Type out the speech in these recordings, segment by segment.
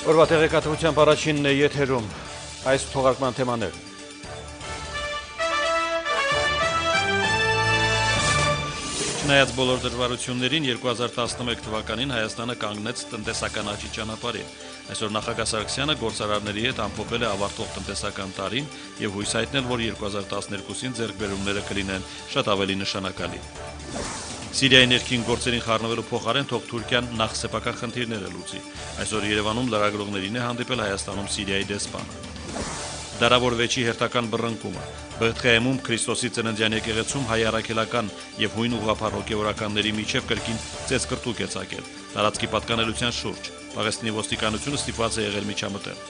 Օրվա տեղեկատվությամբ առաջինն է եթերում, այս թողարկման թեմաներ։ Չնայած բոլոր դժվարություններին 2011 թվականին Հայաստանը կանգնեց տնտեսական աճի ճանապարհին։ Այսօր նախագահ Սարգսյանը գործարարների հետ ամփոփել է ավարտվող տնտեսական տարին եւ հույս հայտնել, որ 2012-ին ձեռքբերումները կլինեն շատ ավելի նշանակալի։ Սիրիայի ներքին գործերին խառնվելու փոխարեն թող Թուրքիան նախ սեփական խնդիրները լուծի։ Այսօր Երևանում լրագրողներին է հանդիպել Հայաստանում Սիրիայի դեսպանը։ Դարավոր վեճի հերթական բռնկումը։ Բեթղեհեմում Քրիստոսի ծննդյան եկեղեցում հայ առաքելական եւ հույն ուղղափառ հոգեվորականների միջև կրկին ծեծկրտուկ է ծագել։ Տարածքի պատկանելության շուրջ Պաղեստինի ոստիկանությունը ստիպված է եղել միջամտել։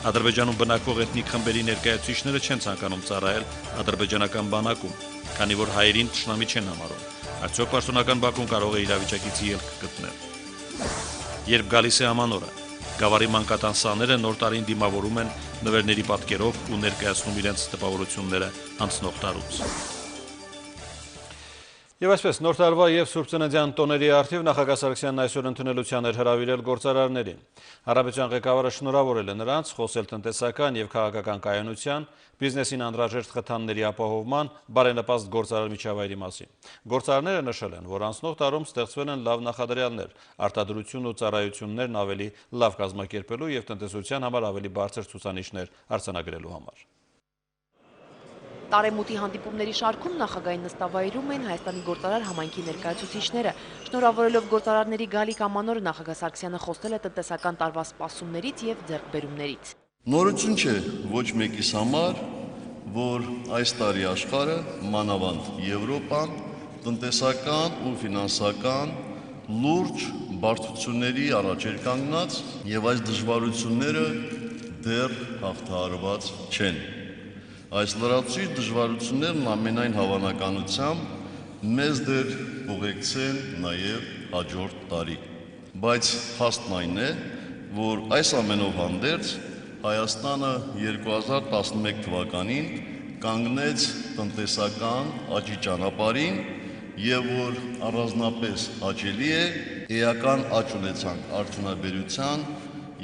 Ադրբեջանում բնակվող էթնիկ խմբերի ներկայացուցիչները չեն ցանկանում ծառայել ադրբեջանական բանակում, քանի որ հայերին թշնամի չեն համարում։ Արդյոք պաշտոնական Բաքուն կարող է իրավիճակից ելք գտնել։ Երբ գալիս է ամանորը, Գավառի մանկատան սաները նոր տարին դիմավորում են նվերների պատկերով ու ներկայացնում իրենց տպավորությունները անցնող տարուց։ Եվ այսպես, նոր տարվա եւ Սուրբ Ծննդյան տոների առթիվ նախագահ Սարգսյանն այսօր ընդունելության էր հրավիրել գործարարներին։ Հանրապետության ղեկավարը շնորհավորել է նրանց, խոսել տնտեսական եւ քաղաքական կայունության, բիզնեսին անհրաժեշտ խթանների ապահովման, բարենպաստ գործարար միջավայրի մասին։ Գործարարները նշել են, որ անցնող տարում ստեղծվել են լավ նախադրյալներ, արտադրությունն ու ծառայություններն ավելի լավ կազմակերպելու եւ տնտեսության համար ավելի բարձր ցուցանիշներ արձանագրելու համար։ Տարեմուտի հանդիպումների շարքում նախագահային նստավայրում են Հայաստանի գործարար համայնքի ներկայացուցիչները։ Շնորհավորելով գործարարների գալիք ամանորը նախագահ Սարգսյանը խոսել է տնտեսական տարվա սպասումներից եւ ձեռքբերումներից։ Նորություն չէ ոչ մեկիս համար, որ այս տարի աշխարհը, մանավանդ Եվրոպան, տնտեսական ու ֆինանսական լուրջ բարդությունների առաջ էր կանգնած եւ այս դժվարությունները դեռ հաղթահարված չեն։ Այս լրացուցիչ դժվարություններն ամենայն հավանականությամբ մեզ դեռ ուղեկցեն նաև հաջորդ տարի։ Բայց փաստն այն է, որ այս ամենով հանդերձ Հայաստանը 2011 թվականին կանգնեց տնտեսական աճի ճանապարհին եւ որ առանձնապես հաճելի է էական աճ ունեցանք արդյունաբերության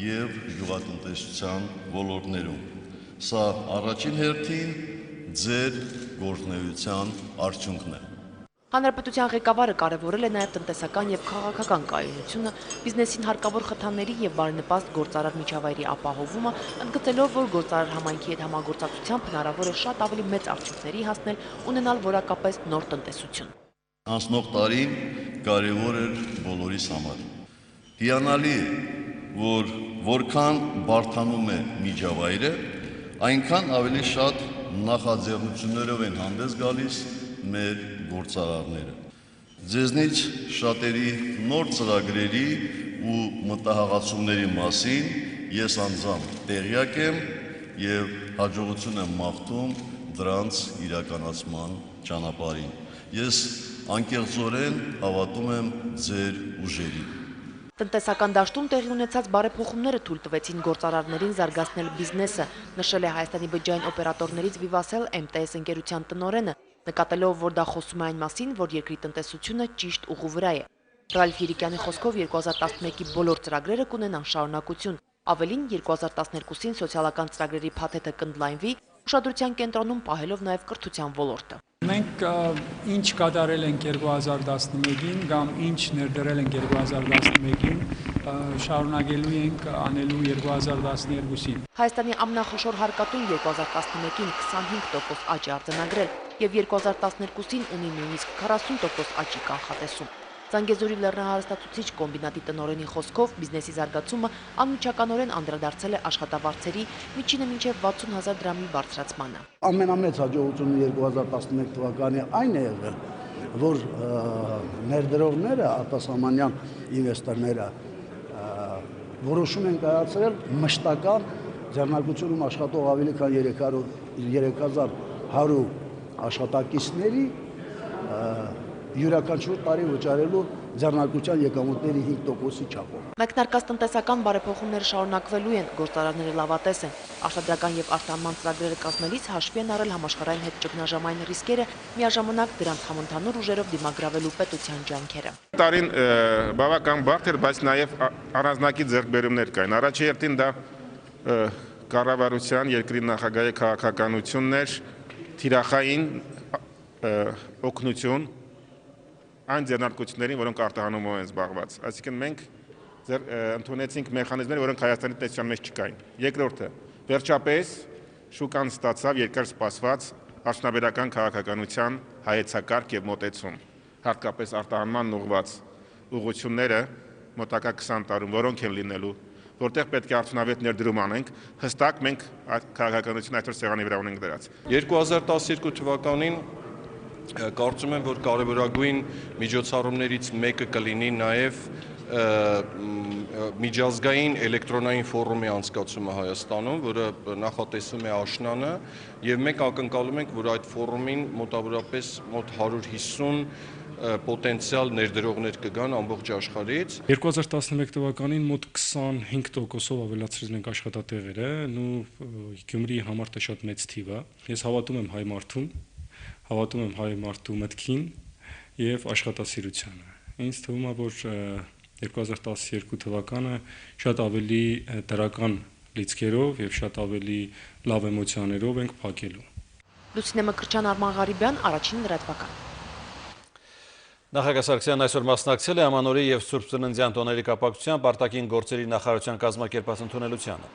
եւ գյուղատնտեսության ոլորտներում։ Սա առաջին հերթին ձեր գործունեության արդյունքն է։ Հանրապետության ղեկավարը կարևորել է նաև տնտեսական եւ քաղաքական կայունությունը, բիզնեսին հարկավոր խթանների եւ բարենպաստ գործարար միջավայրի ապահովումը, ընդգծելով, որ գործարար համայնքի հետ համագործակցությամբ հնարավոր է շատ ավելի մեծ արդյունքների հասնել, ունենալ որակապես նոր տնտեսություն։ Անցնող տարին կարևոր էր բոլորիս համար։ Հիանալի է, որ որքան բարդանում է միջավայրը, այնքան ավելի շատ նախաձեռնություններով են հանդես գալիս մեր գործարարները։ Ձեզնից շատերի նոր ծրագրերի ու մտահղացումների մասին ես անձամբ տեղյակ եմ եւ հաջողություն եմ մաղթում դրանց իրականացման ճանապարհին։ Ես անկեղծորեն հավատում եմ ձեր ուժերին։ Տնտեսական դաշտում տեղի ունեցած բարեփոխումները թույլ տվեցին գործարարներին զարգացնել բիզնեսը, նշել է Հայաստանի բջջային օպերատորներից Vivatel MTS ընկերության տնօրենը, նկատելով, որ դա խոսում է այն մասին, որ երկրի տնտեսությունը ճիշտ ուղու վրա է։ Ռալֆ Երիկյանի խոսքով 2011-ի բոլոր ծրագրերը կունենան շարունակություն։ Ավելին 2012-ին սոցիալական ծրագրերի փաթեթը կընդլայնվի, ուշադրության կենտրոնում պահելով նաև կրթության ոլորտը։ Մենք ինչ կատարել ենք 2011-ին կամ ինչ ներդրել ենք 2011-ին, շարունակելու ենք անելու 2012-ին։ Հայաստանի ամենախոշոր հարկատուն 2011-ին 25% աճ է արձանագրել եւ 2012-ին ունի նույնիսկ 40% աճի կանխատեսում։ Զանգեզուրի լեռնահարստացուցիչ կոմբինատի տնօրենի խոսքով բիզնեսի զարգացումը անմիջականորեն անդրադարձել է աշխատավարձերի միջինը մինչև 60,000 դրամի բարձրացմանը։ Ամենամեծ հաջողությունը 2011 թվականի այն է եղել, որ ներդրողները, արտասահմանյան ինվեստորները որոշում են կայացրել մշտական ձեռնարկությունում աշխատող ավելի քան 3100 աշխատակիցների յուրաքանչյուր տարի վճարելու ձեռնարկության եկամուտների 5%-ի չափով։ Մեկնարկած տնտեսական բարեփոխումները շարունակվելու են, գործարանները լավատես են։ Արտադրական եւ արտահանման ծրագրերը կազմելիս հաշվի են առել համաշխարհային հետճգնաժամային ռիսկերը, միաժամանակ դրանց համընդհանուր ուժերով դիմագրավելու պետության ջանքերը։ Տարին բավական բարդ էր, բայց նաև առանձնակի ձեռքբերումներ կային։ Առաջերտին դա կառավարության, երկրի նախագահի քաղաքականությունն էր, թիրախային օգնություն այն ձեռնարկություններին, որոնք արտահանումով են զբաղված։ Այսինքն մենք ընդունեցինք մեխանիզմներ, որոնք Հայաստանի տնտեսության մեջ չկային։ Երկրորդը, վերջապես շուկան ստացավ երկար սպասված արդյունաբերական քաղաքականության հայեցակարգ եւ մոտեցում, հատկապես արտահանման ուղղված ուղղությունները մոտակա 20 տարում, որոնք են լինելու, որտեղ պետք է արդյունավետ ներդրում անենք, հստակ մենք քաղաքականությունը այսօր սեղանի վրա ունենք դրած։ 2012 թվականին կարծում եմ, որ կարևորագույն միջոցառումներից մեկը կլինի նաև միջազգային էլեկտրոնային ֆորումի անցկացումը Հայաստանում, որը նախատեսում է աշնանը, եւ մենք ակնկալում ենք, որ այդ ֆորումին մոտավորապես մոտ 150 պոտենցիալ ներդրողներ կգան ամբողջ աշխարհից։ 2011 թվականին մոտ 25%-ով ավելացրել ենք աշխատատեղերը, ու Գյումրիի համար դա շատ մեծ թիվ է։ Ես հավատում եմ հայ մարդուն, հավատում եմ հայ մարդու մտքին եւ աշխատասիրությանը։ Ինձ թվում է, որ 2012 թվականը շատ ավելի դրական լիցքերով եւ շատ ավելի լավ էմոցիաներով ենք փակելու։ Լուսինե Մկրտչյան, Արման Ղարիբյան, Առաջին լրատվական։ Նախագահ Սարգսյանն այսօր մասնակցել է Ամանորի եւ Սուրբ Ծննդյան տոների կապակցությամբ արտաքին գործերի նախարարության կազմակերպած ընդունելությանը։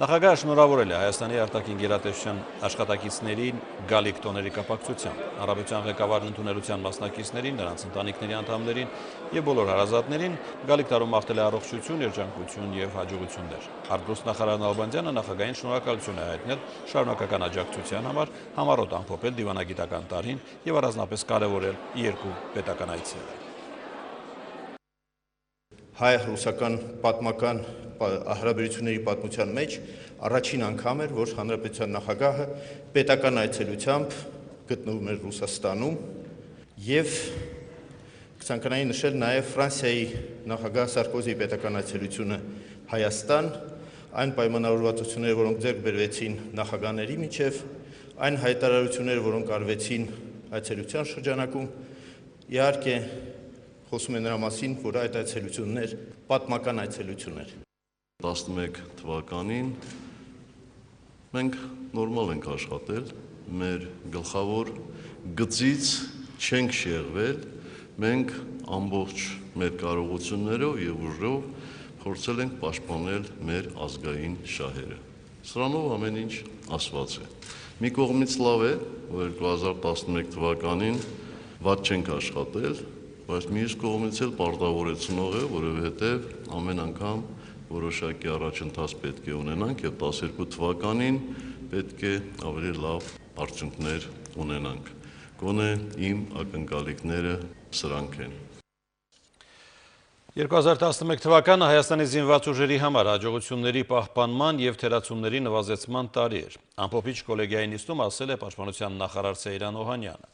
Նախագահը շնորհավորել է Հայաստանի արտաքին գերատեսչության աշխատակիցներին գալիք տոների կապակցությամբ, հանրապետության ղեկավարն ընդունելության մասնակիցներին, նրանց ընտանիքների անդամներին եւ բոլոր հարազատներին գալիք տարում մաղթել է առողջություն, երջանկություն եւ հաջողություններ։ Արտգործնախարար Նալբանդյանը նախագահին շնորհակալություն է հայտնել շարունակական աջակցության համար, համառոտ ամփոփել դիվանագիտական տարին եւ առանձնապես կարեւորել երկու պետական այցերը։ Հայ-ռուսական պատմական հարաբերությունների պատմության մեջ առաջին անգամ էր, որ հանրապետության նախագահը պետական այցելությամբ գտնվում էր Ռուսաստանում եւ կցանկանայի նշել նաեւ Ֆրանսիայի նախագահ Սարկոզիի պետական այցելությունը Հայաստան, այն պայմանավորվածությունները, որոնք ձեռք բերվեցին նախագահների միջև, այն հայտարարությունները, որոնք արվեցին այցելության շրջանակում, իհարկե խոսում է նրա մասին, որ այդ այցելություններ պատմական այցելություններ։ 11 թվականին մենք նորմալ ենք աշխատել, մեր գլխավոր գծից չենք շեղվել, մենք ամբողջ մեր կարողություններով եւ ուժով փորձել ենք պաշտպանել մեր ազգային շահերը։ Սրանով ամեն ինչ ասված է։ Մի կողմից լավ է, որ 2011 թվականին վատ չենք աշխատել, բայց մյուս կողմից էլ պարտավորեցնող է, որովհետև ամեն անգամ որոշակի առաջընթաց պետք է ունենանք եւ 12 թվականին պետք է ավելի լավ արդյունքներ ունենանք։ Գոնե իմ ակնկալիքները սրանք են։ 2011 թվականը Հայաստանի զինված ուժերի համար հաջողությունների պահպանման եւ թերացումների նվազեցման տարի էր։ Ամփոփիչ կոլեգիայի նիստում ասել է Պաշտպանության նախարար Սեյրան Օհանյանը։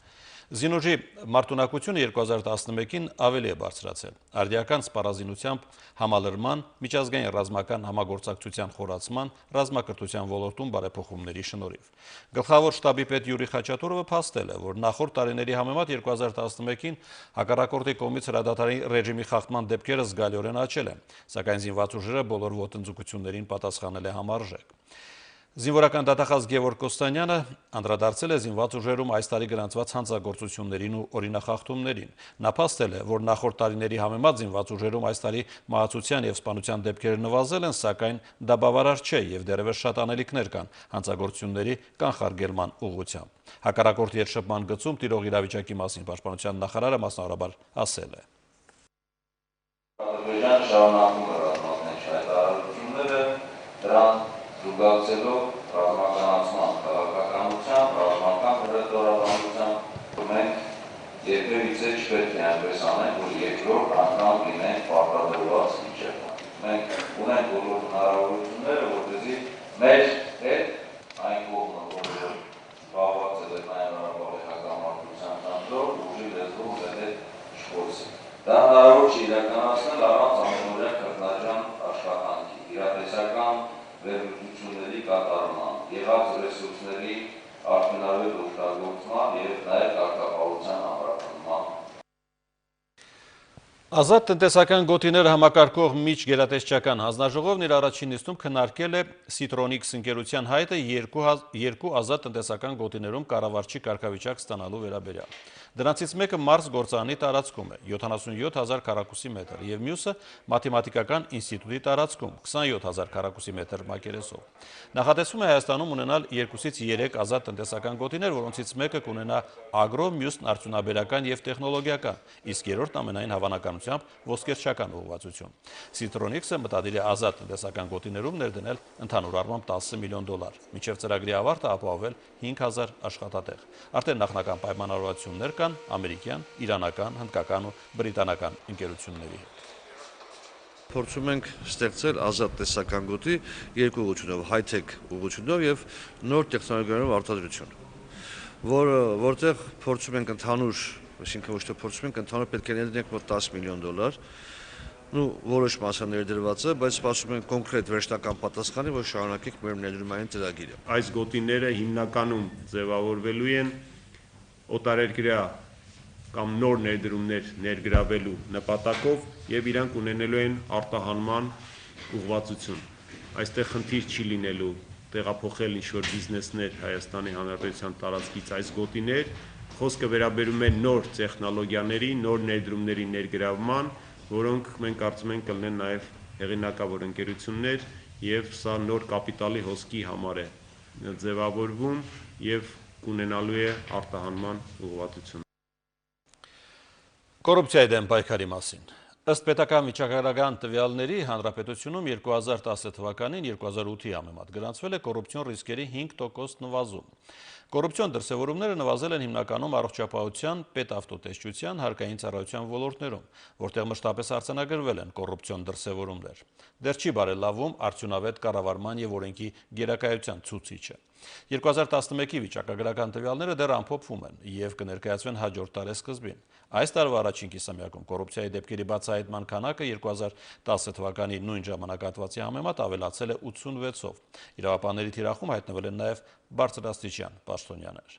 Զինուժի մարտունակությունը 2011-ին ավելի է բարձրացել։ Արդիական սպառազինությամբ համալրման, միջազգային ռազմական համագործակցության խորացման, ռազմակրթության ոլորտում բարեփոխումների շնորհիվ։ Գլխավոր շտաբի պետ Յուրի Խաչատուրովը փաստել է, որ նախորդ տարիների համեմատ 2011-ին հակառակորդի կողմից հրադադարի ռեժիմի խախտման դեպքերը զգալիորեն աճել են, սակայն զինված ուժերը բոլոր ոտնձգություններին պատասխանել է համարժեք։ Զինվորական դատախազ Գևորգ Կոստանյանը անդրադարձել է զինված ուժերում այս տարի գրանցված հանցագործություններին ու օրինախախտումներին։ Նա փաստել է, որ նախորդ տարիների համեմատ զինված ուժերում այս տարի մահացության եւ սպանության դեպքերը նվազել են, սակայն դա բավարար չէ եւ դեռևս շատ անելիքներ կան հանցագործությունների կանխարգելման ուղղությամբ։ Հակառակորդ երշփման գծում տիրող իրավիճակի մասին Պաշտպանության նախարարը մասնավորաբար ասել է. Ադրբեջանը շարունակում է ռազմական հայտարարությունները, դրան զուգակցելով ռազմականացման քաղաքականության, ռազմական հրետորաբանությամբ, մենք երբևիցե չպետք է այնպես անենք, որ երկրորդ անգամ լինենք պարտադրված վիճակում։ Մենք ունենք բոլոր հնարավորությունները, որպեսզի մեր հետ այն կողմը, որը զբաղված է Լեռնային Ղարաբաղի հակամարտության խնդրով, ուժի լեզվով մեր հետ չխոսի։ Դա հնարավոր կարգավորման եւ նաեւ կարգապահության ամրապնդման։ Ազատ տնտեսական գոտիները համակարգող միջգերատեսչական հանձնաժողովն իր առաջին նիստում քննարկել է Citronics ընկերության հայտը երկու ազատ տնտեսական գոտիներում կառավարչի կարգավիճակ ստանալու վերաբերյալ։ Դրանցից մեկը մարզ գործարանի տարածքում է 77,000 քառակուսի մետր եւ մյուսը մաթեմատիկական ինստիտուտի տարածքում 27,000 քառակուսի մետր մակերեսով։ Նախատեսվում է Հայաստանում ունենալ 2-ից 3 ազատ տնտեսական գոտիներ, որոնցից մեկը կունենա ագրո, մյուսն արդյունաբերական եւ տեխնոլոգիական, իսկ երրորդն ամենայն հավանականությամբ ոսկերչական ուղղվածություն։ Citronics-ը մտադիր է ազատ տնտեսական գոտիներում ներդնել ընդհանուր առմամբ $10 միլիոն։ Մինչև ծրագրի ավարտը ապահովել 5,000 աշխատատեղ։ Արդեն նախնական պայմանավորվածություններ կան ամերիկյան, իրանական, հնդկական ու բրիտանական ընկերությունների հետ։ Փորձում ենք ստեղծել ազատ տնտեսական գոտի երկու ուղղությունով, high-tech ուղղությունով եւ նոր տեխնոլոգիաներով արտադրություն, որտեղ փորձում ենք ընդհանուր, այսինքն ոչ թե փորձում ենք ընդհանուր պետք է ներդնենք մոտ $10 միլիոն, որոշ մասը ներդրված է, բայց սպասում ենք կոնկրետ վերջնական պատասխանի, որ շարունակենք մեր ներդրումային ծրագիրը։ Այս գոտիները հիմնականում ձևավորվելու են օտարերկրյա կամ նոր ներդրումներ ներգրավելու նպատակով եւ իրանք ունենելու են արտահանման ուղղվածություն։ Այստեղ խնդիր չի լինելու տեղափոխել ինչ-որ բիզնեսներ Հայաստանի Հանրապետության տարածքից այս գոտիներ, խոսքը վերաբերում է նոր տեխնոլոգիաների, նոր ներդրումների ներգրավման, որոնք մենք կարծում ենք կլինեն նաեւ հեղինակավոր ընկերություններ եւ սա նոր կապիտալի հոսքի համար է ձևավորվում եւ կունենալու է արտահանման ուղղվածություն։ Կոռուպցիայի դեմ պայքարի մասին։ Ըստ պետական վիճակագրական տվյալների Հանրապետությունում 2010 թվականին 2008-ի համեմատ գրանցվել է կոռուպցիոն ռիսկերի 5% նվազում։ Կոռուպցիոն դրսևորումները նվազել են հիմնականում առողջապահության, պետավտոտեսչության, հարկային ծառայության ոլորտներում, որտեղ մշտապես արձանագրվել են կոռուպցիոն դրսևորումներ։ Դեռ չի բարելավում արդյունավետ կառավարման եւ օրենքի գերակայության ցուցիչը։ 2011-ի վիճակագրական տվյալները դեռ ամփոփվում են եւ կներկայացվեն հաջորդ տարեսկզբին։ Այս տարվա առաջին կիսամյակում կոռուպցիայի դեպքերի բացահայտման քանակը 2010 թվականի նույն ժամանակահատվածի համեմատ ավելացել է 86-ով։ Իրավապահների թիրախում հայտնվել են նաեւ բարձրաստիճան պաշտոնյաներ։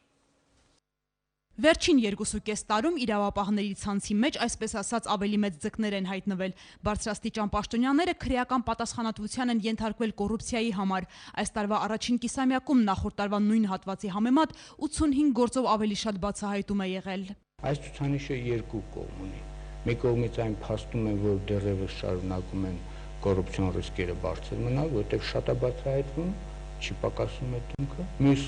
Վերջին 2.5 տարում իրավապահների ցանցի մեջ, այսպես ասած, ավելի մեծ ձկներ են հայտնվել։ Բարձրաստիճան պաշտոնյաները քրեական պատասխանատվության են ենթարկվել կոռուպցիայի համար։ Այս տարվա առաջին կիսամյակում նախորդ տարվա նույն հատվածի համեմատ 85 գործով ավելի շատ բացահայտում է եղել։ Այս ցուցանիշը երկու կողմ ունի։ Մեկ կողմից այն փաստում է, որ դեռևս շարունակում են կոռուպցիոն ռիսկերը բարձր մնալ, որտեղ շատ է բացահայտվում, չի պակասում է դեմքը։ Մյուս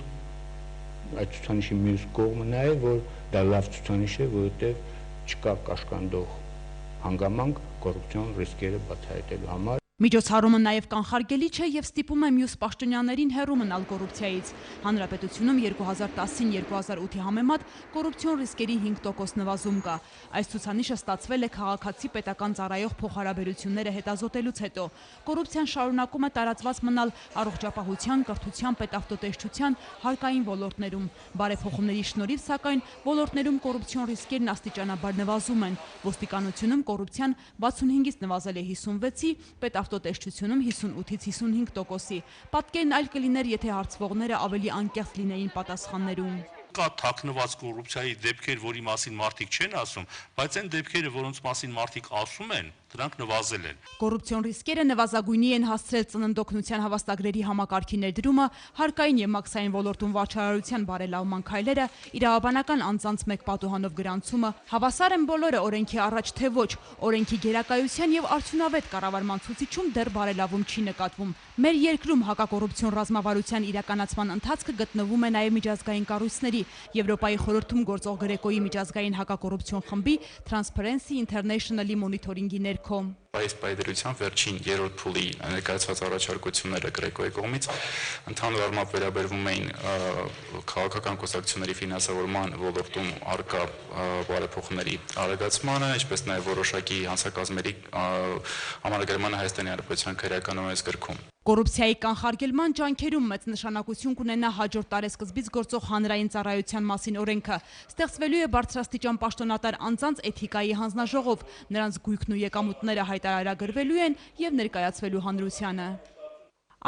այդ ցուցանիշի մյուս կողմը նա է, որ դա լավ ցուցանիշ է, որովհետև չկա կաշկանդող հանգամանք կոռուպցիոն ռիսկերը բացահայտելու համար։ Միջոցառումը նաև կանխարգելի չէ եւ ստիպում է մյուս պաշտոնյաներին հեռու մնալ կոռուպցիայից։ Հանրապետությունում 2010-ին 2008-ի համեմատ կոռուպցիոն ռիսկերի 5% նվազում կա։ Այս ցուցանիշը ստացվել է քաղաքացի պետական ծառայող փոխհարաբերությունները հետազոտելուց հետո։ Կոռուպցիան շարունակում է տարածված մնալ առողջապահության, կրթության, պետավտոտեսչության, հարկային ոլորտներում։ Բարեփոխումների շնորհիվ, սակայն, ոլորտներում կոռուպցիոն ռիսկերն աստիճանաբար նվազում են։ Ոստիկանությունում կոռուպցիան 65-ից նվազել է 56-ի, պետավտոտեսչությունում 58-ից 55%-ի։ Պատկերն այլ կլիներ, եթե հարցվողները ավելի անկեղծ լինեին պատասխաններում։ Կա թաքնված կոռուպցիայի դեպքեր, որի մասին մարդիկ չեն ասում, բայց այն դեպքերը, որոնց մասին մարդիկ ասում են, դրանք նվազել են։ Կոռուպցիոն ռիսկերը նվազագույնի են հասցրել ծննդօգնության հավաստագրերի համակարգի ներդրումը, հարկային եւ մաքսային ոլորտում վարչարարության բարելավման քայլերը, իրավաբանական անձանց մեկ պատուհանով գրանցումը, հավասար են բոլորը օրենքի առաջ թե ոչ, օրենքի գերակայության եւ արդյունավետ կառավարման ցուցիչում դեռ բարելավում չի նկատվում։ Մեր երկրում հակակոռուպցիոն ռազմավարության իրականացման ընթացքը գտնվում է նաեւ միջազգային կառույցների, Եվրոպայի խորհրդում գործող Գրեկոյի միջազգային հակակոռուպցիոն խմբի Transparency International-ի մոնիթորինգի ներքո։ Այս պայդրությամբ վերջին երրորդ փուլի ներկայացված առաջարկությունները Գրեկոյի կողմից ընդհանուր առմամբ վերաբերվում էին քաղաքական կուսակցությունների ֆինանսավորման ոլորտում առկա բարեփոխումների արագացմանը, ինչպես նաև որոշակի հանցակազմերի համալրագրմանը Հայաստանի Հանրապետության քրեական օրենսգրքում։ Կոռուպցիայի կանխարգելման ջանքերում մեծ նշանակություն կունենա հաջորդ տարեսկզբից գործող հանրային ծառայության մասին օրենքը։ Ստեղծվելու է բարձրաստիճան պաշտոնատար անձանց էթիկայի հանձնաժողով, նրանց գույքն ու եկամուտները հայտարարագրվելու են եւ ներկայացվելու հանրությանը։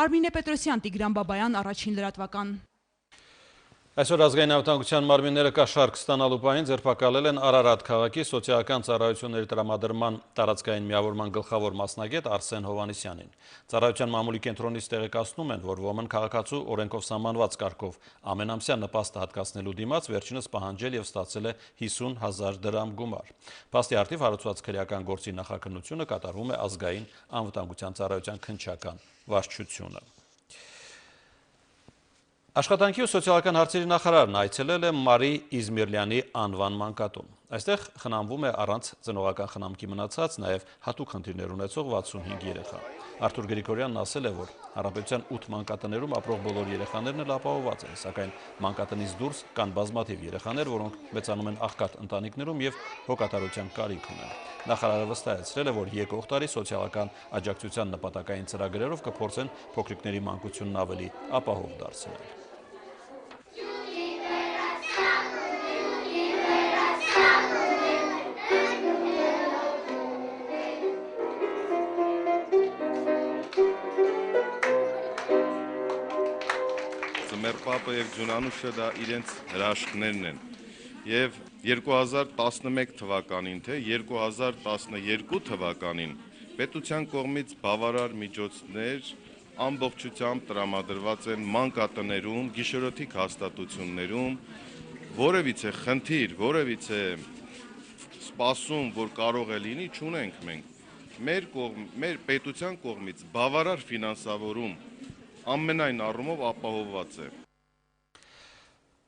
Արմինե Պետրոսյան, Տիգրան Բաբայան, Առաջին լրատվական։ Այսօր ազգային անվտանգության մարմինները կաշառք ստանալու պահին ձերբակալել են Արարատ քաղաքի սոցիալական ծառայությունների տրամադրման տարածքային միավորման գլխավոր մասնագետ Արսեն Հովհաննիսյանին։ Ծառայության մամուլի կենտրոնից տեղեկացնում են, որ ոմն քաղաքացու օրենքով սահմանված կարգով ամենամսյա նպաստը հատկացնելու դիմաց վերջինս պահանջել եւ ստացել է 50,000 դրամ գումար։ Փաստի առթիվ հարուցված քրեական գործի նախաքննությունը կատարվում է ազգային անվտանգության ծառայության քննչական վարչությունը։ Աշխատանքի ու սոցիալական հարցերի նախարարն այցելել է Մարի Իզմիրլյանի անվան մանկատուն։ Այստեղ խնամվում է առանց ծնողական խնամքի մնացած, նաև հատուկ խնդիրներ ունեցող 65 երեխա։ Արթուր Գրիգորյանն ասել է, որ Հանրապետության 8 մանկատներում ապրող բոլոր երեխաներն էլ ապահովված են, սակայն մանկատնից դուրս կան բազմաթիվ երեխաներ, որոնք մեծանում են աղքատ ընտանիքներում եւ հոգատարության կարիք ունեն։ Նախարարը վստահեցրել է, որ եկող տարի սոցիալական աջակցության նպատակային ծրագրերով կփորձեն փոքրիկների մանկությունն ավելի ապահով դարձնել։ Մերպապը և Ջունանուշը դա իրենց հրաշքներն են և 2011 թվականին թե 2012 թվականին պետության կողմից բավարար միջոցներ ամբողջությամբ տրամադրված են մանկատներում, գիշերօթիկ հաստատություններում, որևիցե խնդիր, որևիցե սպասում, որ կարող է լինի, չունենք մենք։ Մեր պետության կողմից բավարար ֆինանսավորում ամենայն առումով ապահովված է։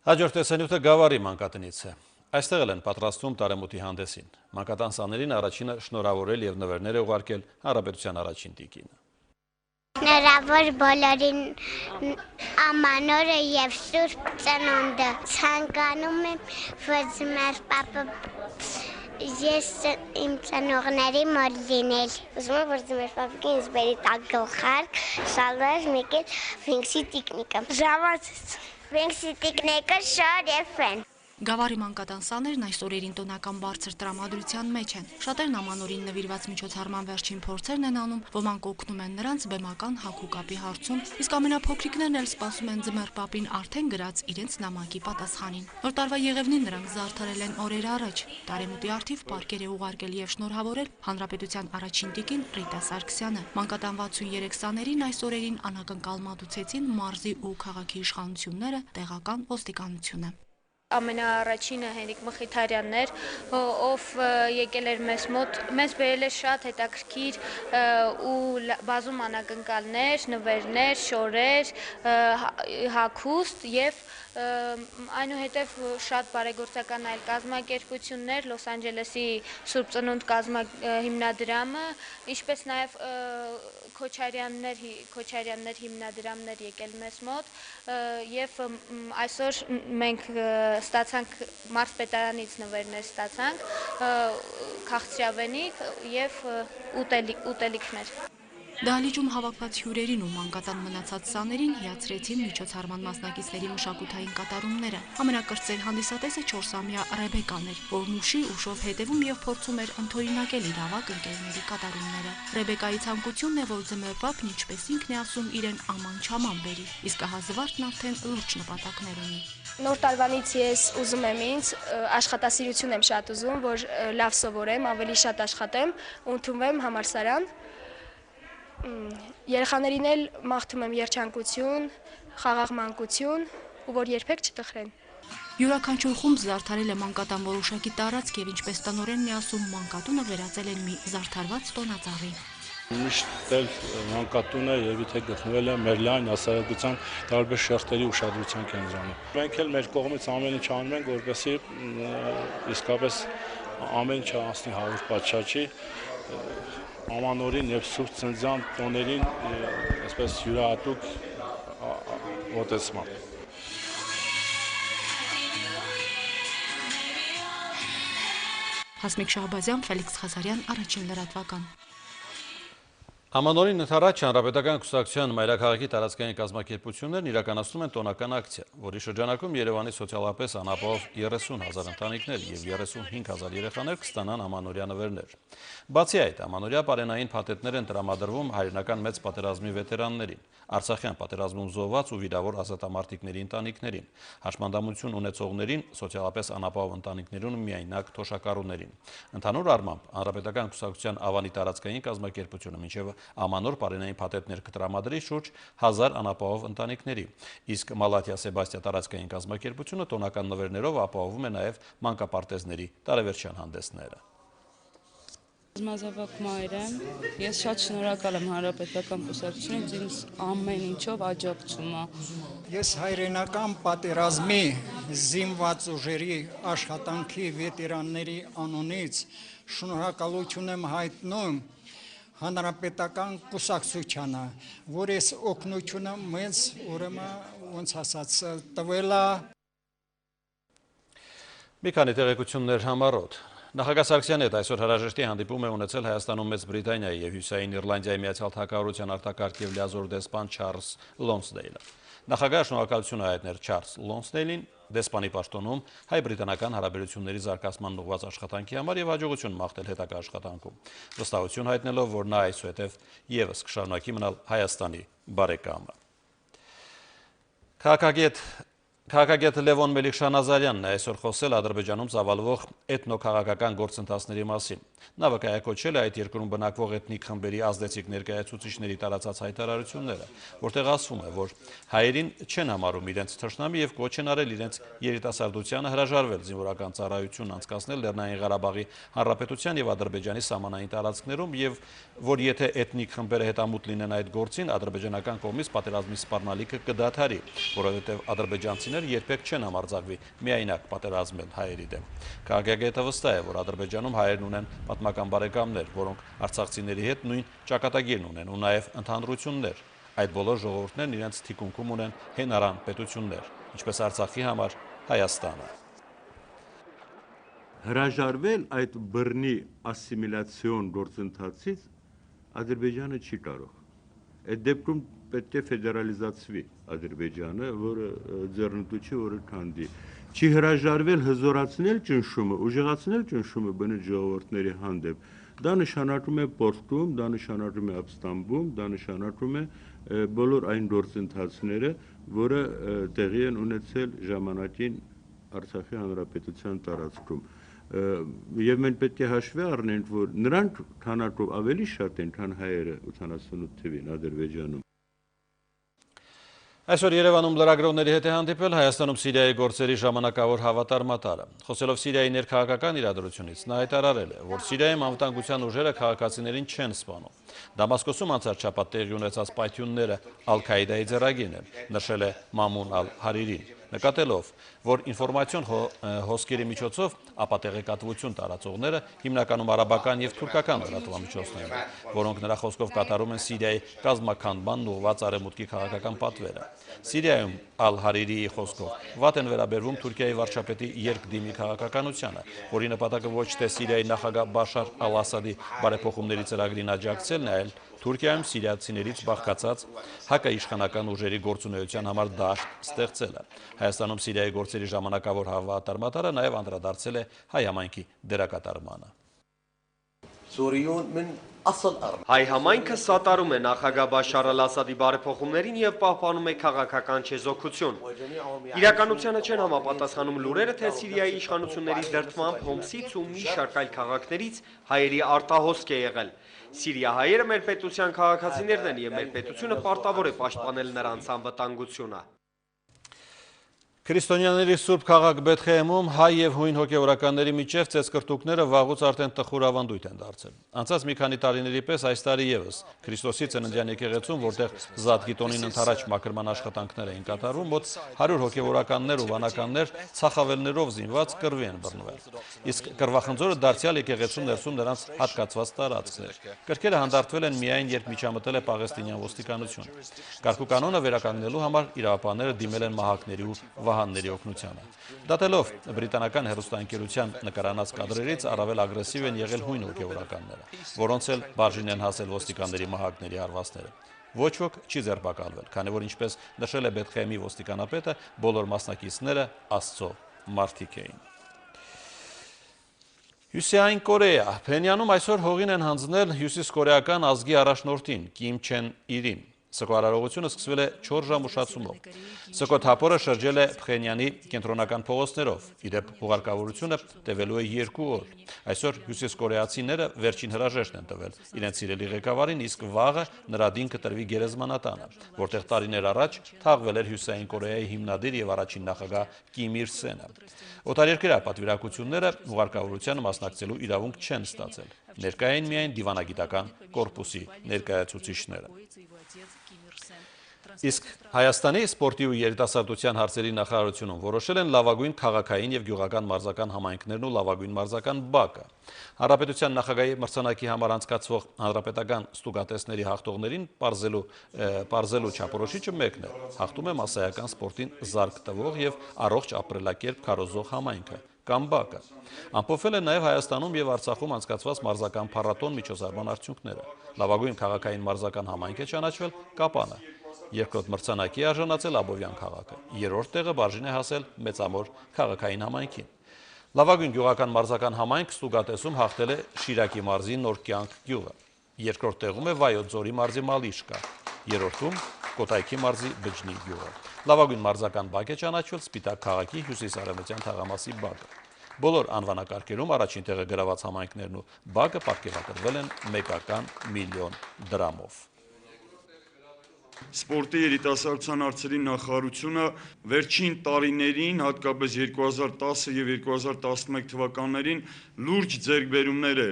Հաջորդ տեսանյութը Գավառի մանկատնից է։ Այստեղ են պատրաստում տարեմուտի հանդեսին։ Մանկատան սաներին առաջինը շնորհավորել եւ նվերներ է ուղարկել Հանրապետության առաջին տիկինը։ Շնորհավոր բոլորին ամանորը եւ Սուրբ Ծնունդը։ Ցանկանում եմ, որ մեր պապը ես իմ ծնողների մոտ լինել։ Ուզում եմ, որ մեր պապիկը ինձ բերի տակ գլխարկ, շալվար, մեկ էլ Վինքսի տիկնիկը։ Ժամացից։ Վինքսի տիկնիկը շարև են։ Գավառի մանկատան սաներն այս օրերին տոնական բարձր տրամադրության մեջ են։ Շատերն ամանորին նվիրված միջոցառման վերջին փորձերն են անում, ոմանք օգնում են նրանց բեմական հագուկապի հարցում, իսկ ամենափոքրիկներն էլ սպասում են ձմեռ պապին արդեն գրած իրենց նամակի պատասխանին։ Նոր տարվա եղևնին նրանք զարդարել են օրեր առաջ։ Տարեմուտի արդիվ պարկեր է ուղարկել եւ շնորհավորել Հանրապետության առաջին տիկին Ռիտա Սարգսյանը։ Մանկատան 63 սաներին այս օրերին անակնկալ մատուցեցին մարզի ու քաղաքի իշխանությունները, տեղական ոստիկանությունը։ Ամենաառաջինը Հենրիկ Մխիթարյանն էր, ով եկել էր մեզ մոտ, մեզ բերել է շատ հետաքրքիր ու բազում անակնկալներ, նվերներ, շորեր, հագուստ եւ այնուհետև շատ բարեգործական այլ կազմակերպություններ, Լոս Անջելեսի Սուրբ Ծնունդ հիմնադրամը, ինչպես նաև Քոչարյաններ հիմնադրամներ եկել մեզ մոտ եւ այսօր մենք ստացանք մարզպետարանից նվերներ ստացանք, քաղցրավենիք եւ ուտելիքներ։ Դահլիճում հավաքված հյուրերին ու մանկատան մնացած սաներին հիացրեցին միջոցառման մասնակիցների մշակութային կատարումները։ Ամենակրտսեր հանդիսատեսը 4-ամյա Ռեբեկան էր, որն ուշի ուշով հետևում եւ փորձում էր ընդօրինակել իր ավագ ընկերների կատարումները։ Ռեբեկայի ցանկությունն է, որ ձմեռ պապն ինչպես ինքն է ասում, իրեն աման-չաման բերի, իսկ Հազվարդն արդեն լուրջ նպատակներ ունի։ Նոր տարվանից ես ուզում եմ ինձ աշխատասիրություն եմ շատ ուզում, որ լավ սովորեմ, ավելի շատ աշխատեմ, ընդունվեմ համալսարան։ Երեխաներին էլ մաղթում եմ երջանկություն, խաղաղ մանկություն ու որ երբեք չտխրեն։ Յուրաքանչյուր խումբ զարդարել է մանկատան որոշակի տարածք եւ ինչպես տնօրենն է ասում, մանկատունը վերածել են մի զարդարված տոնածառի։ Միշտ էլ մանկատունը երևի գտնվել է մեր լայն հասարակության տարբեր շերտերի ուշադրության կենտրոնում։ Մենք էլ մեր կողմից ամեն ինչ անում ենք, որպեսզի իսկապես ամեն ինչ անցնի հարուր պատշաճի, ամանորին եւ Սուրբ Ծննդյան տոներին այսպես յուրահատուկ մոտեցմամբ։ Հասմիկ Շահբազյան, Ֆելիքս Ղազարյան, Առաջին լրատվական։ Ամանորին ընդառաջ Հանրապետական կուսակցության մայրաքաղաքի տարածքային կազմակերպություններն իրականացնում են տոնական ակցիա, որի շրջանակում Երևանի սոցիալապես անապահով 30,000 ընտանիքներ և 35,000 երեխաներ կստանան ամանորյա նվերներ։ Բացի այդ, ամանորյա պարենային փաթեթներ են տրամադրվում հայրենական մեծ պատերազմի վետերաններին, Արցախյան պատերազմում զոհված ու վիրավոր ազատամարտիկների ընտանիքներին, հաշմանդամություն ունեցողներին, սոցիալապես անապահով ընտանիքներուն միայնակ թոշակառուներին։ Ընդհանուր առմամբ, Հանրապետական կուսակցության Ավանի տարածքային կազմակերպությունը մինչև ամանոր պարենային փաթեթներ կտրամադրի շուրջ 1000 անապահով ընտանիքների, իսկ Մալաթիա Սեբաստիա տարածքային կազմակերպությունը տոնական նվերներով ապահովում է նաև մանկապարտեզների տարեվերջյան հանդեսները։ Մազավակ մայր եմ, ես շատ շնորհակալ եմ Հանրապետական կուսակցությունից, ինձ ամեն ինչով աջակցում է։ Ես հայրենական պատերազմի զինված ուժերի աշխատանքի վետերանների անունից շնորհակալություն եմ հայտնում Հանրապետական կուսակցությանը, որ այս օգնությունը մեզ ուրեմն ոնց ասած տվել է։ Մի քանի տեղեկություններ համառոտ։ Նախագահ Սարգսյանի հետ այսօր հրաժեշտի հանդիպում է ունեցել Հայաստանում Մեծ Բրիտանիայի և Հյուսիսային Իռլանդիայի Միացյալ Թագավորության արտակարգ և լիազոր դեսպան Չարլզ Լոնսդեյլը։ Նախագահը շնորհակալություն է հայտնել Չարլզ Լոնսդեյլին դեսպանի պաշտոնում հայ-բրիտանական հարաբերությունների զարգացման ուղղված աշխատանքի համար և հաջողություն մաղթել հետագա աշխատանքում, վստահություն հայտնելով, որ նա այսուհետև ևս կշարունակի մնալ Հայաստանի բարեկամը։ Քաղաքագետ Լևոն Մելիք-Շանազարյանն է այսօր խոսել Ադրբեջանում ծավալվող էթնոքաղաքական գործընթացների մասին։ Նա վկայակոչել է այդ երկրում բնակվող էթնիկ խմբերի ազդեցիկ ներկայացուցիչների տարածած հայտարարությունները, որտեղ ասվում է, որ հայերին չեն համարում իրենց թշնամի և կոչ են արել իրենց երիտասարդությանը հրաժարվել զինվորական ծառայություն անցկացնել Լեռնային Ղարաբաղի Հանրապետության և Ադրբեջանի սահմանային տարածքներում և որ եթե էթնիկ խմբերը հետամուտ լինեն այդ գործին, ադրբեջանական կողմից պատերազմի սպառնալիքը կդադարի, որովհետև ադրբեջանցիները երբեք չեն համարձակվի միայնակ պատերազմել հայերի դեմ։ Քաղաքագետը վստահ է, որ Ադրբեջանում հայերն ունեն պատմական բարեկամներ, որոնք արցախցիների հետ նույն ճակատագիրն ունեն ու նաև ընդհանրություններ։ Այդ բոլոր ժողովուրդներն իրենց թիկունքում ունեն հենարան պետություններ, ինչպես Արցախի համար Հայաստանը։ Հրաժարվել այդ բռնի ասիմիլյացիոն գործընթացից Ադրբեջանը չի կարող։ Այդ դեպքում պետք է ֆեդերալիզացվի Ադրբեջանը, որը ձեռնտու չի, որը քանդի։ Չի հրաժարվել հզորացնել ճնշումը, ուժեղացնել ճնշումը բնիկ ժողովուրդների հանդեպ։ Դա նշանակում է պոռթկում, դա նշանակում է ապստամբում, դա նշանակում է բոլոր այն գործընթացները, որը տեղի են ունեցել ժամանակին Արցախի հանրապետության տարածքում։ Եվ մենք պետք է հաշվի առնենք, որ նրանք քանակով ավելի շատ են, քան հայերը 88 թվին Ադրբեջանում։ Այսօր Երևանում լրագրողների հետ է հանդիպել Հայաստանում Սիրիայի գործերի ժամանակավոր հավատարմատարը։ Խոսելով Սիրիայի ներքաղաքական իրադրությունից, նա հայտարարել է, որ Սիրիայում անվտանգության ուժերը քաղաքացիներին չեն սպանում։ Դամասկոսում անցած շաբաթ տեղի ունեցած պայթյունները Ալ-Քաիդայի ձեռագիրն են, նշել է Մամուն Ալ-Հարիրին, նկատելով, որ ինֆորմացիոն հոսքերի միջոցով ապատեղեկատվություն տարածողները հիմնականում արաբական և թուրքական լրատվամիջոցներ են, որոնք նրա խոսքով կատարում են Սիրիայի կազմաքանդմանն ուղղված արևմուտքի քաղաքական պատվերը։ Սիրիայում Ալ-Հարիրիի խոսքով վատ են վերաբերվում Թուրքիայի վարչապետի երկդիմի քաղաքականությանը, որի նպատակը ոչ թե Սիրիայի նախագահ Բաշար Ալ-Ասադի բարեփոխումների ծրագրին աջակցելն է, այլ Թուրքիայում սիրիացիներից բաղկացած հակաիշխանական ուժերի գործունեության համար դաշտ ստեղծելը։ Հայաստանում Սիրիայի գործերի ժամանակավոր հավատարմատարը նաև անդրադարձել է հայ համայնքի դերակատարմանը։ Հայ համայնքը սատարում է նախագահ Բաշար Ալ-Ասադի բարեփոխումներին և պահպանում է քաղաքական չեզոքություն։ Իրականությանը չեն համապատասխանում լուրերը, թե Սիրիայի իշխանությունների դրդմամբ Հոմսից ու մի շարք այլ քաղաքներից հայերի արտահոսք է եղել։ Սիրիահայերը մեր պետության քաղաքացիներն են և մեր պետությունը պարտավոր է պաշտպանել նրանց անվտանգությունը։ Քրիստոնյաների Սուրբ քաղաք Բեթխեհեմում հայ և հույն հոգևորականների միջև ծեծկրտուկները վաղուց արդեն տխուր ավանդույթ են դարձել։ Անցած մի քանի տարիների պես այս տարի ևս Քրիստոսի ծննդյան եկեղեցում, որտեղ Զատգիտոնին ընդառաջ մաքրման աշխատանքներ էին կատարվում, մոտ 100 հոգևորականներ ու վանականներ ցախավելներով զինված կռվի են բռնվել։ Իսկ կռվախնձորը դարձյալ եկեղեցու ներսում նրանց հատկացված տարածքն էր։ Կրքերը հանդարտվել են միայն, երբ միջամտել է պաղեստինյան ոստիկանությունը։ Կարգուկանոնը վերականգնելու համար իրավապահները դիմել են մահակների ու վահանների օգնությանը։ Դատելով բրիտանական հեռուստաընկերության նկարանած կադրերից առավել ագրեսիվ են եղել հույն հոգևորականները, որոնց էլ բաժին են հասել ոստիկանների մահակների հարվածները։ Ոչ ոք չի ձերբակալվել, քանի որ ինչպես նշել է Բեթխեհեմի ոստիկանապետը, բոլոր մասնակիցները Աստծո մարդիկ էին։ Հյուսիսային Կորեա։ Փենյանում այսօր հողին են հանձնել հյուսիսկորեական ազգի առաջնորդին Կիմ Չեն Իրին։ Սկո արարողությունը սկսվել է 4 ժամ ուշացումով։ Սկո թափորը շրջել է Փխենյանի կենտրոնական փողոցներով։ Իդեպ հուղարկավորությունը տևելու է 2 օր։ Այսօր հյուսիսկորեացիները վերջին հրաժեշտն են տվել իրենց սիրելի ղեկավարին, իսկ վաղը նրա դին կտրվի գերեզմանատանը, որտեղ տարիներ առաջ թաղվել էր Հյուսիսային Կորեայի հիմնադիր եւ առաջին նախագահ Կիմ Իր Սենը։ Օտարերկրյա պատվիրակությունները հուղարկավորությանը մասնակցելու իրավունք չեն ստացել։ Ներկայ են միայն դիվանագիտական կորպուսի ներկայացուցիչները։ Իսկ Հայաստանի սպորտի ու երիտասարդության հարցերի նախարարությունում որոշել են լավագույն քաղաքային եւ գյուղական մարզական համայնքներն ու լավագույն մարզական բակը։ Հանրապետության նախագահի մրցանակի համար անցկացվող հանրապետական ստուգատեսների հաղթողներին պարզելու չափորոշիչը մեկն է։ Հաղթում է մասսայական սպորտին զարկ տվող եւ առողջ ապրելակերպ քարոզող համայնքը կամ բակը։ Ամփոփվել է նաև Հայաստանում եւ Արցախում անցկացված մարզական փառատոն միջոցառման արդյունքները։ Լավագույն քաղաքային մարզական համայնք է ճանաչվել Կապանը։ Երկրորդ մրցանակի արժանացել Աբովյան քաղաքը։ Երրորդ տեղը բաժին է հասել Մեծամոր քաղաքային համայնքին։ Լավագույն գյուղական մարզական համայնք ստուգատեսում հաղթել է Շիրակի մարզի Նոր կյանք գյուղը։ Երկրորդ տեղում է Վայոց ձորի մարզի Մալիշկա։ Երրորդում Կոտայքի մարզի Բջնի գյուղը։ Լավագույն մարզական բակ է ճանաչվել Սպիտակ քաղաքի հյուսիսարևմտյան թաղամասի բակը։ Բոլոր անվանակարգերում առաջին տեղը գրաված համայնքներն ու բակը պատկերակրվել են 1 միլիոն դրամով։ Սպորտի երիտասարդության հարցերի նախարարությունը վերջին տարիներին, հատկապես 2010 եւ 2011 թվականներին լուրջ ձեռքբերումներ է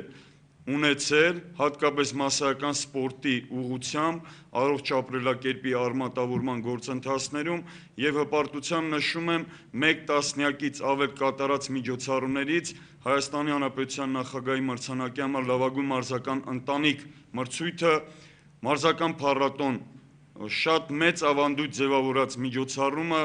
ունեցել, հատկապես մասսայական սպորտի ուղղությամբ, առողջ ապրելակերպի արմատավորման գործընթացներում եւ հպարտությամբ նշում եմ 1 տասնյակից ավել կատարած միջոցառումներից Հայաստանի Հանրապետության նախագահի մրցանակի համար լավագույն մարզական ընտանիք մրցույթը, մարզական փառատոն, շատ մեծ ավանդույթ ձևավորած միջոցառումը։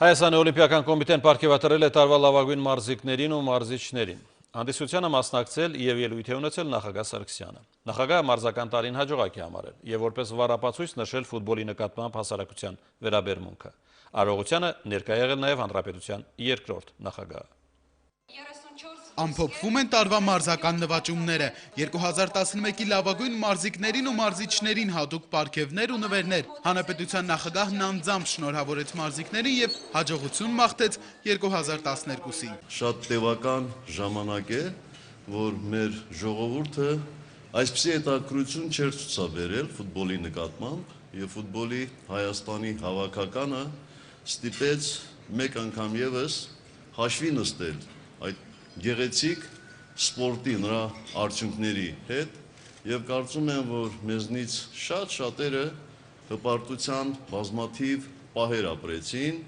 Հայաստանի օլիմպիական կոմիտեն պարգևատրել է տարվա լավագույն մարզիկներին ու մարզիչներին։ Հանդիսությանը մասնակցել եւ ելույթ է ունեցել նախագահ Սարգսյանը։ Նախագահը մարզական տարին հաջողակ է համարել եւ որպես վառապացույց նշել ֆուտբոլի նկատմամբ հասարակության վերաբերմունքը։ Արարողությանը ներկայ եղել նաեւ հանրապետության երկրորդ նախագահը։ Ամփոփվում են տարվա մարզական նվաճումները, 2011-ի լավագույն մարզիկներին ու մարզիչներին հատուկ պարգևներ ու նվերներ։ Հանրապետության նախագահն անձամբ շնորհավորեց մարզիկներին եւ հաջողություն մաղթեց 2012-ին։ Շատ տևական ժամանակ է, որ մեր ժողովուրդը այսպիսի հետաքրքրություն չէր ցուցաբերել ֆուտբոլի նկատմամբ եւ ֆուտբոլի Հայաստանի հավաքականը ստիպեց մեկ անգամ եւս հաշվի նստել այդ գեղեցիկ սպորտի նրա արդյունքների հետ եւ կարծում եմ, որ մեզնից շատերը հպարտության բազմաթիվ պահեր ապրեցին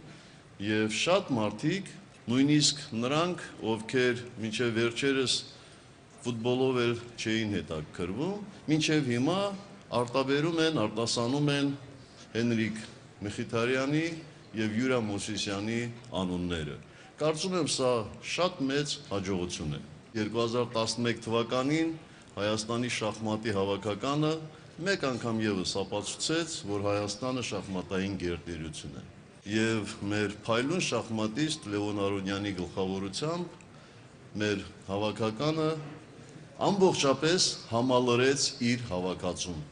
եւ շատ մարդիկ, նույնիսկ նրանք, ովքեր մինչեւ վերջերս ֆուտբոլով էլ չէին հետաքրքրվում, մինչեւ հիմա արտաբերում են, արտասանում են Հենրիկ Մխիթարյանի եւ Յուրա Մոսիսյանի անունները։ Կարծում եմ, սա շատ մեծ հաջողություն է։ 2011 թվականին Հայաստանի շախմատի հավաքականը մեկ անգամ եւս ապացուցեց, որ Հայաստանը շախմատային գերտերություն է։ Եվ մեր փայլուն շախմատիստ Լևոն Արոնյանի գլխավորությամբ մեր հավաքականը ամբողջապես համալրեց իր հավաքածուն։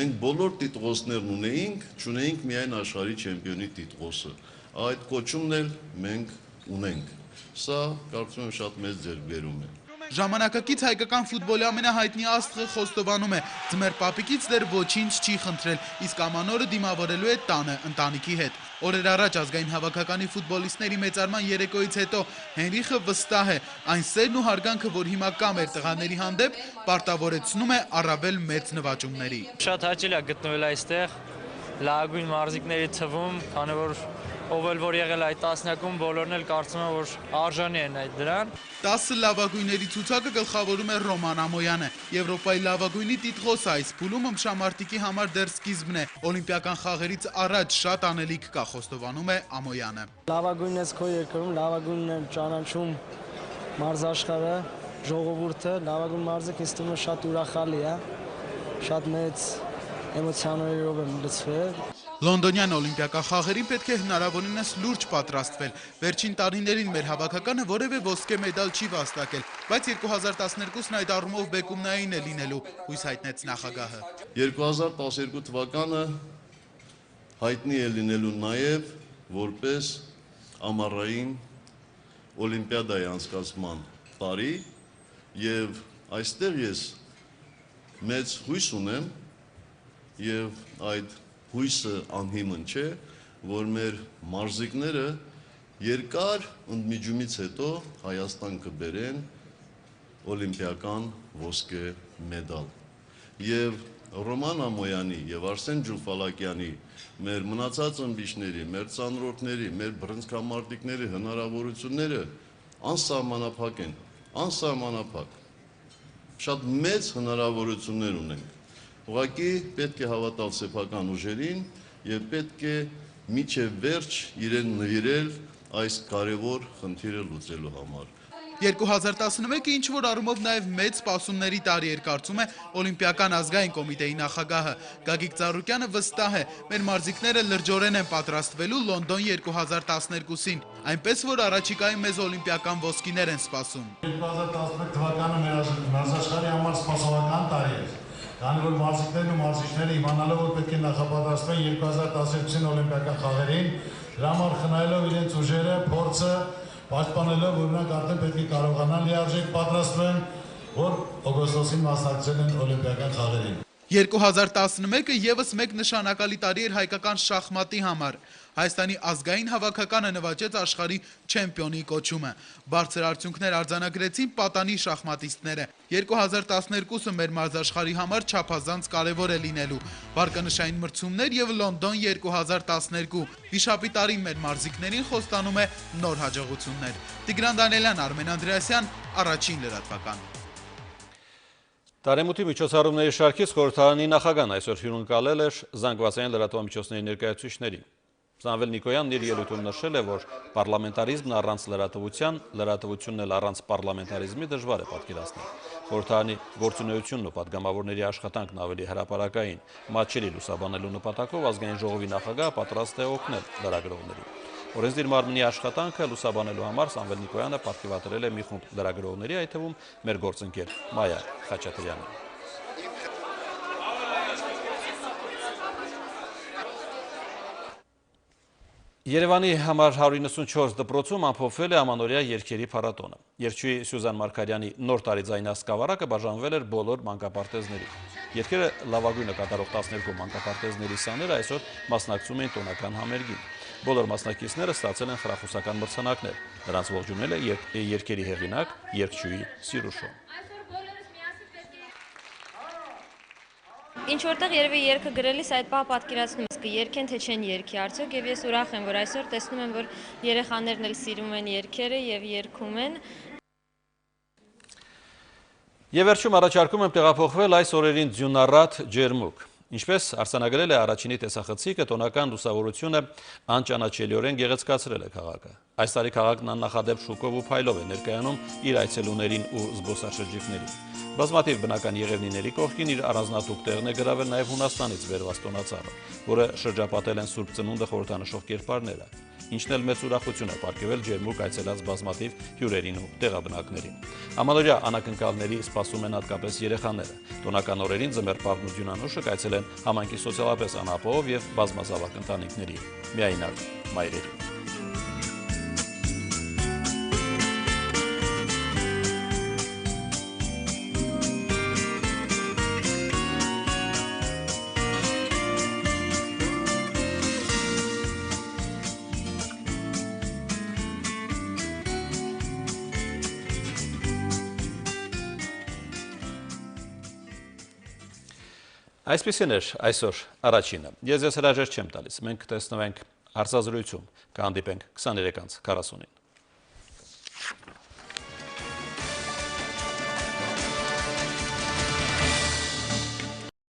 Մենք բոլոր տիտղոսներն ունեինք, չունեինք միայն աշխարհի չեմպիոնի տիտղոսը։ Այդ կոչումն էլ մենք ունենք։ Սա կարծում եմ շատ մեծ ձեռքբերում է։ Ժամանակակից հայկական ֆուտբոլի ամենահայտնի աստղը խոստովանում է, ձմեռ պապիկից դեռ ոչինչ չի խնդրել, իսկ ամանորը դիմավորելու է տանը, ընտանիքի հետ։ Օրեր առաջ ազգային հավաքականի ֆուտբոլիստների մեծարման երեկոյից հետո Հենրիխը վստահ է, այն սերն ու հարգանքը, որ հիմա կա մեր տղաների հանդեպ, պարտավորեցնում է առավել մեծ նվաճումների։ Շատ հաճելի է գտնվել այստեղ, լավագույն մարզիկների թվում, քանի որ ով էլ որ եղել այդ տասնյակում, բոլորն էլ կարծում եմ, որ արժանի են այդ դրան։ 10 լավագույնների ցուցակը գլխավորում է Ռոման Ամոյանը։ Եվրոպայի լավագույնի տիտղոսը այս փուլում ըմբշամարտիկի համար դեռ սկիզբն է։ Օլիմպիական խաղերից առաջ շատ անելիք կա, խոստովանում է Ամոյանը։ Լավագույնն ես քո երկրում, լավագույնն եմ ճանաչում մարզաշխարհը, ժողովուրդը, լավագույն մարզիկ ինձ թվում է շատ ուրախալի է, շատ մեծ էմոցիաներով եմ լցվել։ Լոնդոնյան օլիմպիական խաղերին պետք է հնարավորինս լուրջ պատրաստվել։ Վերջին տարիներին մեր հավաքականը որևէ ոսկե մեդալ չի վաստակել, բայց 2012-ն այդ առումով բեկումնային է լինելու, հույս հայտնեց նախագահը։ 2012 թվականը հայտնի է լինելու նաև որպես ամառային օլիմպիադայի անցկացման տարի, եւ այստեղ ես մեծ հույս ունեմ եւ այդ հույսը անհիմն չէ, որ մեր մարզիկները երկար ընդմիջումից հետո Հայաստան կբերեն օլիմպիական ոսկե մեդալ։ Եվ Ռոման Ամոյանի եւ Արսեն Ջուլֆալակյանի մեր մնացած ըմբիշների, մեր ծանրորդների, մեր բռնցքամարտիկների հնարավորությունները անսահմանափակ են, անսահմանափակ։ Շատ մեծ հնարավորություններ ունենք։ Ուղղակի պետք է հավատալ սեփական ուժերին եւ պետք է միջև վերջ իրեն նվիրել այս կարևոր խնդիրը լուծելու համար։ 2011-ը ինչ-որ առումով նաև մեծ սպասումների տարի էր, կարծում է Օլիմպիական ազգային կոմիտեի նախագահը։ Գագիկ Ծառուկյանը վստահ է, մեր մարզիկները լրջորեն են պատրաստվելու Լոնդոն 2012-ին, այնպես որ առաջիկայում մեզ օլիմպիական ոսկիներ են սպասում։ 2011 թվականը մեր մարզաշխարհի համար սպասողական տարի է, քանի որ մարզիկներն ու մարզիչները իմանալով որ պետք է նախապատրաստվեն 2012-ին օլիմպիական խաղերին, դրա համար խնայելով իրենց ուժերը, փորձը պաշտպանելով, որ նրանք արդեն պետք է կարողանան լիարժեք պատրաստվեն, որ օգոստոսին մասնակցել են օլիմպիական խաղերին։ 2011-ը եւս մեկ նշանակալի տարի էր հայկական շախմատի համար։ Հայաստանի ազգային հավաքականը նվաճեց աշխարհի չեմպիոնի կոչումը։ Բարձր արդյունքներ արձանագրեցին պատանի շախմատիստները։ 2012-ը մեր մարզաշխարհի համար չափազանց կարևոր է լինելու։ Վարկանշային մրցումներ եւ Լոնդոն 2012։ Վիշապի տարին մեր մարզիկներին խոստանում է նոր հաջողություններ։ Տիգրան Դանիելյան, Արմեն Անդրեասյան, Առաջին լրատվական։ Տարեմուտի միջոցառումների շարքից խորհրդարանի նախագահն այսօր հյուրընկալել էր զանգվածային լրատվամիջոցների ներկայացուցիչներին։ Սամվել Նիկոյանն իր ելույթում նշել է, որ պարլամենտարիզմն առանց լրատվության, լրատվությունն էլ առանց պարլամենտարիզմի դժվար է պատկերացնել։ Խորհրդարանի գործունեությունն ու պատգամավորների աշխատանքն ավելի հրապարակային, մատչելի լուսաբանելու նպատակով ազգային ժողովի նախագահը պատրաստ է օգնել լրագրողներին։ Օրենսդիր մարմնի աշխատանքը լուսաբանելու համար Սամվել Նիկոյանը պարգևատրել է մի խումբ լրագրողների, այդ թվում մեր գործընկեր Մայա Խաչատրյանը։ Երևանի համար 194 դպրոցում ամփոփվել է ամանորյա երգերի փառատոնը։ Երգչուհի Սյուզան Մարգարյանի նոր տարի ձայնասկավառակը բաժանվել էր բոլոր մանկապարտեզներին։ Երգերը լավագույնը կատարող 12 մանկապարտեզների սաները այսօր մասնակցում էին տոնական համերգին։ Բոլոր մասնակիցները ստացել են խրախուսական մրցանակներ։ Նրանց ողջունել է երգերի հեղինակ երգչուհի Սիրուշոն։ Ինչ որտեղ երևի երգը գրելիս այդ պահ պատկերացնում եմ, երգեն թե չեն երգի արդյոք, եւ ես ուրախ եմ, որ այսօր տեսնում եմ, որ երեխաներն էլ սիրում են երգերը եւ երգում են։ Եվ վերջում առաջարկում եմ տեղափոխվել այս օրերին ձյունառատ ջերմուկ։ Ինչպես արձանագրել է առաջինի տեսախցիկը, տոնական լուսավորությունը անճանաչելիորեն գեղեցկացրել է քաղաքը։ Այս տարի քաղաքն աննախադեպ շուկով ու փայլով է ներկայանում իր այցելուներին ու զբոսաշրջիկներին։ Բազմաթիվ բնական եղևնիների կողքին իր առանձնահատուկ տեղն է գրավել նաև Հունաստանից բերված տոնածառը, որը շրջապատել են Սուրբ Ծնունդը խորհրդանշող կերպարները, ինչն էլ մեծ ուրախություն է պարգևել ջերմուկ այցելած բազմաթիվ հյուրերին ու տեղաբնակներին։ Ամանորյա անակնկալների սպասում են հատկապես երեխաները։ Տոնական օրերին ձմեռ պարն ու ձյունանուշը կայցելեն համայնքի սոցիալապես անապահով եւ բազմազավակ ընտանիքների միայնակ մայրերի։ Այսպեսին էր այսօր առաջինը։ Ես հրաժեշտ չեմ տալիս։ Մենք կտեսնվենք հարցազրույցում, կհանդիպենք 23:40-ին։